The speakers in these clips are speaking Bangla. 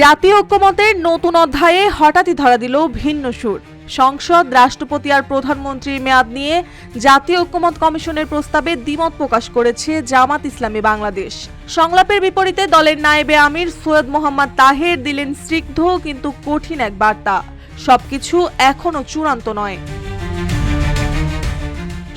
জাতীয় ঐক্যমতের নতুন অধ্যায়ে হঠাৎই ধরা দিল ভিন্ন সুর। সংসদ, রাষ্ট্রপতি আর প্রধানমন্ত্রীর মেয়াদ নিয়ে জাতীয় ঐক্যমত কমিশনের প্রস্তাবে দ্বিমত প্রকাশ করেছে জামাত ইসলামী বাংলাদেশ। সংলাপের বিপরীতে দলের নায়েবে আমির সৈয়দ মোহাম্মদ তাহের দিলেন স্নিগ্ধ কিন্তু কঠিন এক বার্তা, সবকিছু এখনো চূড়ান্ত নয়।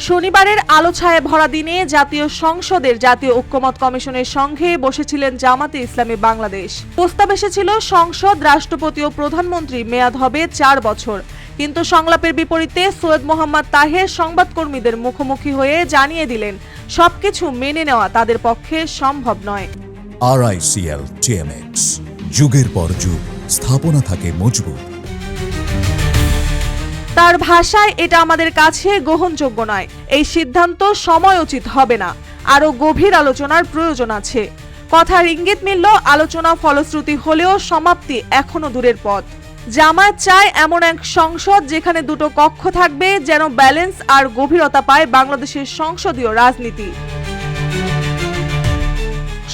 শনিবারের আলো ছায়ায় ভরা দিনে জাতীয় সংসদের জাতীয় ঐক্যমত কমিশনের সঙ্গে বসেছিলেন জামাতে ইসলামী বাংলাদেশ। প্রস্তাব এসেছিল সংসদ, রাষ্ট্রপতি ও প্রধানমন্ত্রীর মেয়াদ হবে 4 বছর। কিন্তু সংলাপের বিপরীতে সৈয়দ মোহাম্মদ তাহের সংবাদকর্মীদের মুখোমুখি হয়ে জানিয়ে দিলেন সবকিছু মেনে নেওয়া তাদের পক্ষে সম্ভব নয়। RICL TMX, যুগের পর যুগ স্থাপনা থাকে মজবুত। তার ভাষায়, এটা আমাদের কাছে গ্রহণযোগ্য নয়। এই সিদ্ধান্ত সময়োচিত হবে না, আরও গভীর আলোচনার প্রয়োজন আছে। কথার ইঙ্গিত মিলল, আলোচনা ফলশ্রুতি হলেও সমাপ্তি এখনো দূরের পথ। জামায়াত চায় এমন এক সংসদ যেখানে দুটো কক্ষ থাকবে, যেন ব্যালেন্স আর গভীরতা পায় বাংলাদেশের সংসদীয় রাজনীতি।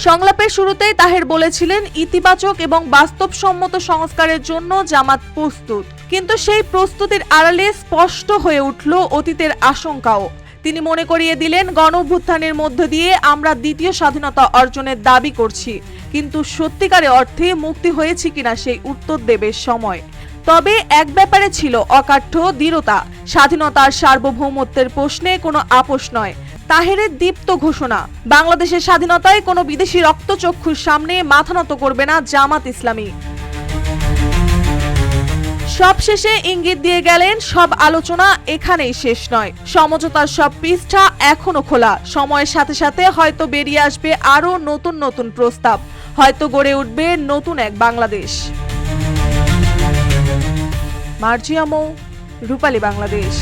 সংলাপের শুরুতেই তাহের বলেছিলেন, ইতিবাচক এবং বাস্তবসম্মত সংস্কারের জন্য জামাত প্রস্তুত। কিন্তু সেই প্রস্তুতির আড়ালে স্পষ্ট হয়ে উঠল অতীতের আশঙ্কাও। তিনি মনে করিয়ে দিলেন, গণঅভ্যুত্থানের মধ্য দিয়ে আমরা দ্বিতীয় স্বাধীনতা অর্জনের দাবি করছি, কিন্তু সত্যিকারে অর্থে মুক্তি হয়েছে কিনা সেই উত্তর দেবে সময়। তবে এক ব্যাপারে ছিল অকাঠ্য দৃঢ়তা, স্বাধীনতার সার্বভৌমত্বের প্রশ্নে কোনো আপোষ নয়। তাহেরের দীপ্ত ঘোষণা, বাংলাদেশের স্বাধীনতায় কোনো বিদেশি রক্তচক্ষুর সামনে মাথা নত করবে না জামাত ইসলামী। সবশেষে ইঙ্গিত দিয়ে গেলেন, সব আলোচনা এখানেই শেষ নয়। সমঝোতার সব পৃষ্ঠা এখনো খোলা। সময়ের সাথে সাথে হয়তো বেরিয়ে আসবে আরো নতুন নতুন প্রস্তাব, হয়তো গড়ে উঠবে নতুন এক বাংলাদেশ। মার্জিয়া মৌ, রূপালী বাংলাদেশ।